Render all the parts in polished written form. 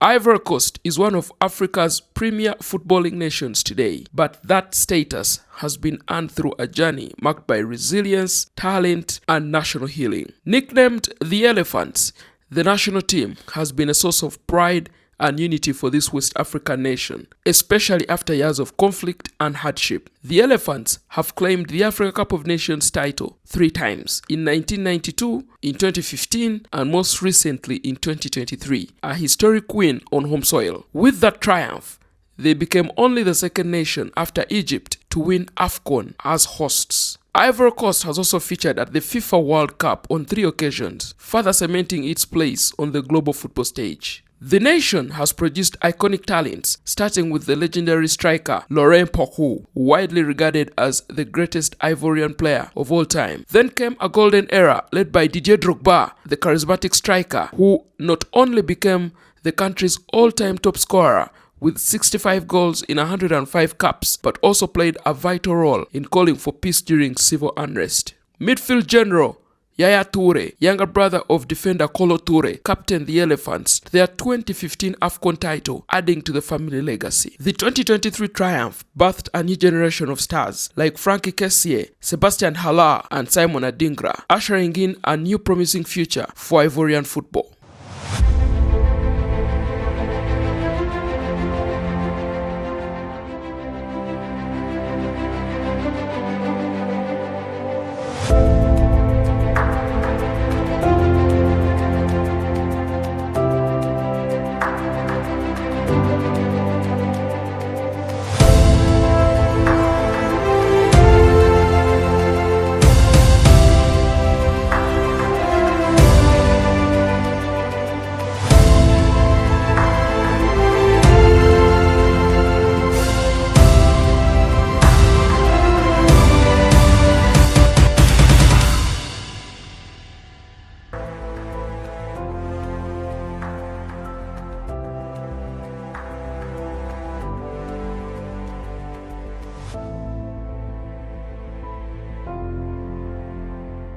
Ivory Coast is one of Africa's premier footballing nations today, but that status has been earned through a journey marked by resilience, talent, and national healing. Nicknamed the Elephants, the national team has been a source of pride and unity for this West African nation, especially after years of conflict and hardship. The Elephants have claimed the Africa Cup of Nations title 3 times, in 1992, in 2015, and most recently in 2023, a historic win on home soil. With that triumph, they became only the second nation after Egypt to win AFCON as hosts. Ivory Coast has also featured at the FIFA World Cup on 3 occasions, further cementing its place on the global football stage. The nation has produced iconic talents, starting with the legendary striker Laurent Pocou, widely regarded as the greatest Ivorian player of all time. Then came a golden era led by Didier Drogba, the charismatic striker who not only became the country's all-time top scorer with 65 goals in 105 caps, but also played a vital role in calling for peace during civil unrest. Midfield general Yaya Toure, younger brother of defender Kolo Toure, captained the Elephants to their 2015 AFCON title, adding to the family legacy. The 2023 triumph birthed a new generation of stars like Frankie Kessié, Sebastian Haller, and Simon Adingra, ushering in a new promising future for Ivorian football.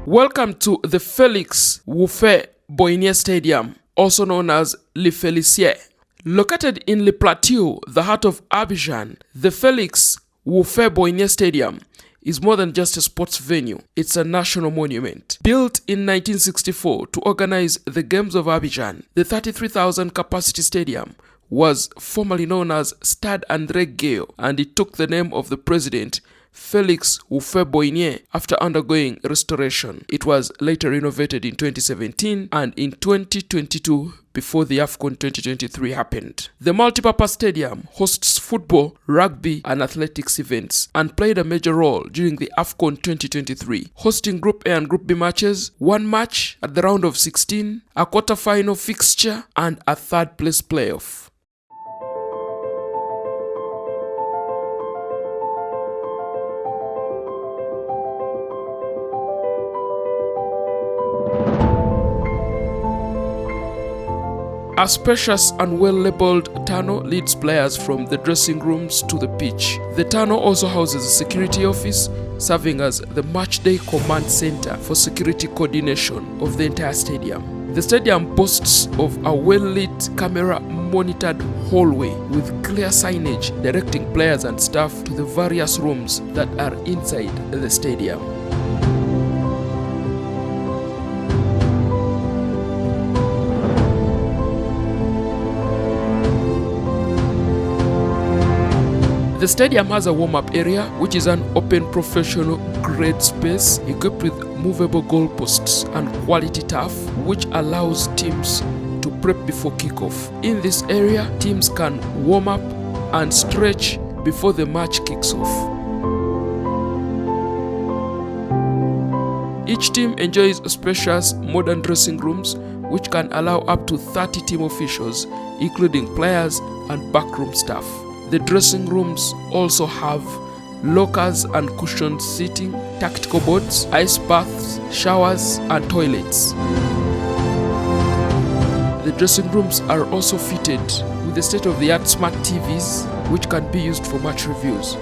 Welcome to the Felix Houphouet Boigny Stadium, also known as Le Félicier. Located in Le Plateau, the heart of Abidjan, the Felix Houphouet Boigny Stadium is more than just a sports venue. It's a national monument. Built in 1964 to organize the Games of Abidjan, the 33,000 capacity stadium was formerly known as Stade André Guéo, and it took the name of the president Felix Houphouet Boigny after undergoing restoration. It was later renovated in 2017 and in 2022 before the AFCON 2023 happened. The multipurpose stadium hosts football, rugby, and athletics events and played a major role during the AFCON 2023, hosting Group A and Group B matches, 1 match at the round of 16, a quarter-final fixture, and a third-place playoff. A spacious and well-labeled tunnel leads players from the dressing rooms to the pitch. The tunnel also houses a security office, serving as the matchday command center for security coordination of the entire stadium. The stadium boasts of a well-lit, camera-monitored hallway with clear signage directing players and staff to the various rooms that are inside the stadium. The stadium has a warm-up area, which is an open professional-grade space equipped with movable goalposts and quality turf, which allows teams to prep before kickoff. In this area, teams can warm up and stretch before the match kicks off. Each team enjoys spacious modern dressing rooms, which can allow up to 30 team officials, including players and backroom staff. The dressing rooms also have lockers and cushioned seating, tactical boards, ice baths, showers, and toilets. The dressing rooms are also fitted with the state-of-the-art smart TVs, which can be used for match reviews.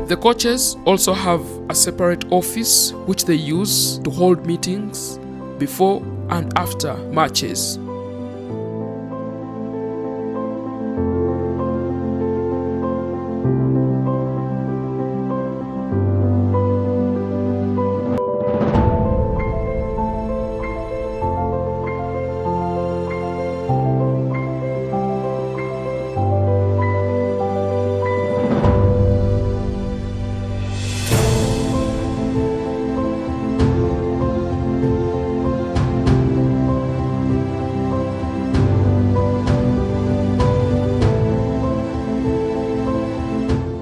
The coaches also have a separate office which they use to hold meetings before and after matches.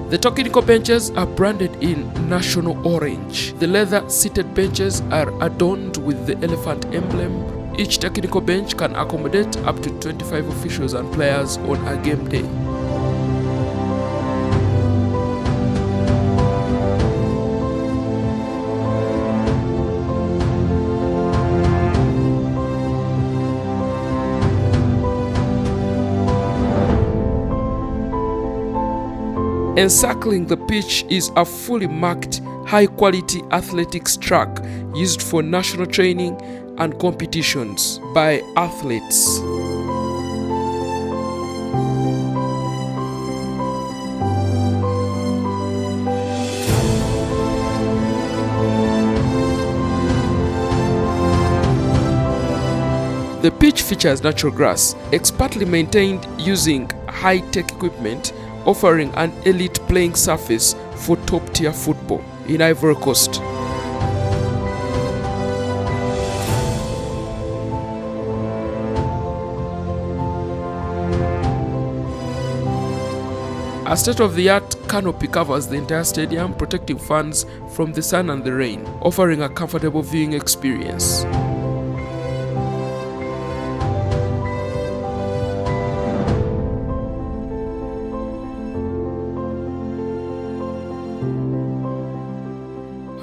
The technical benches are branded in national orange. The leather-seated benches are adorned with the elephant emblem. Each technical bench can accommodate up to 25 officials and players on a game day. Encircling the pitch is a fully marked, high-quality athletics track used for national training and competitions by athletes. The pitch features natural grass, expertly maintained using high-tech equipment, offering an elite playing surface for top-tier football in Ivory Coast. A state-of-the-art canopy covers the entire stadium, protecting fans from the sun and the rain, offering a comfortable viewing experience.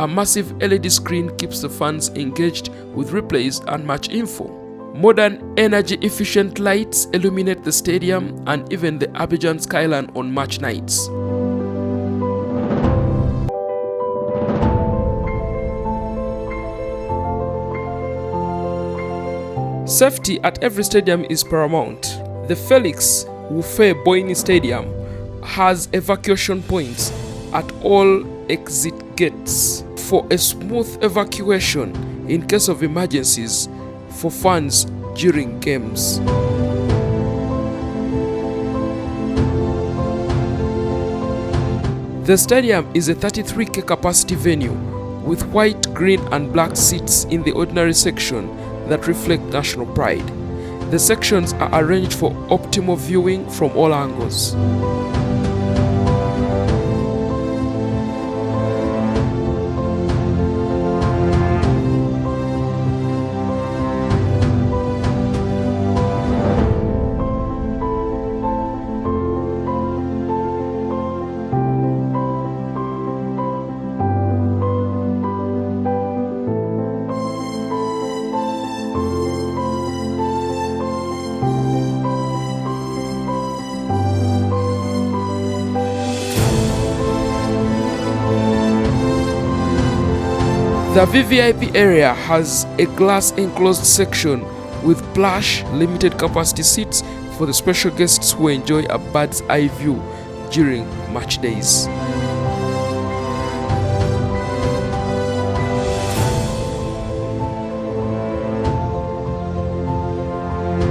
A massive LED screen keeps the fans engaged with replays and match info. Modern energy-efficient lights illuminate the stadium and even the Abidjan skyline on match nights. Safety at every stadium is paramount. The Felix Houphouet Boigny Stadium has evacuation points at all exit gates for a smooth evacuation in case of emergencies for fans during games. The stadium is a 33,000 capacity venue with white, green and black seats in the ordinary section that reflect national pride. The sections are arranged for optimal viewing from all angles. The VVIP area has a glass enclosed section with plush limited capacity seats for the special guests who enjoy a bird's eye view during match days.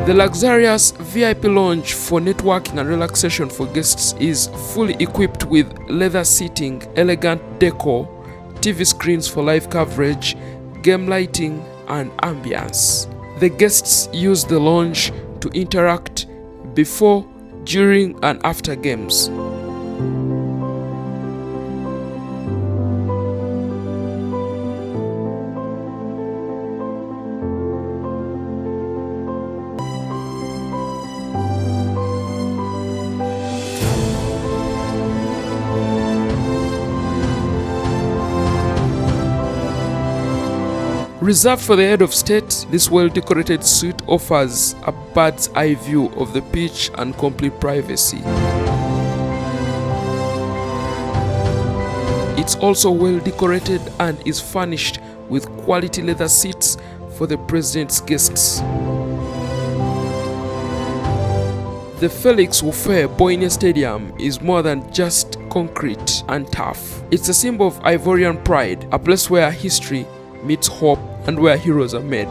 The luxurious VIP lounge for networking and relaxation for guests is fully equipped with leather seating, elegant decor, TV screens for live coverage, game lighting, and ambience. The guests use the lounge to interact before, during, and after games. Reserved for the head of state, this well-decorated suite offers a bird's eye view of the pitch and complete privacy. It's also well decorated and is furnished with quality leather seats for the president's guests. The Felix Houphouet Boigny Stadium is more than just concrete and turf. It's a symbol of Ivorian pride, a place where history meets hope and where heroes are made.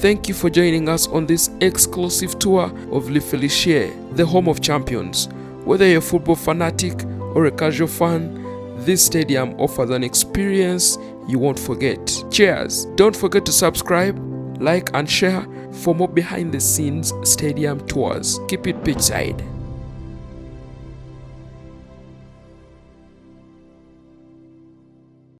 Thank you for joining us on this exclusive tour of Le Felichier, the home of champions. Whether you're a football fanatic or a casual fan, this stadium offers an experience you won't forget. Cheers! Don't forget to subscribe, like and share for more behind the scenes stadium tours. Keep it pitchside.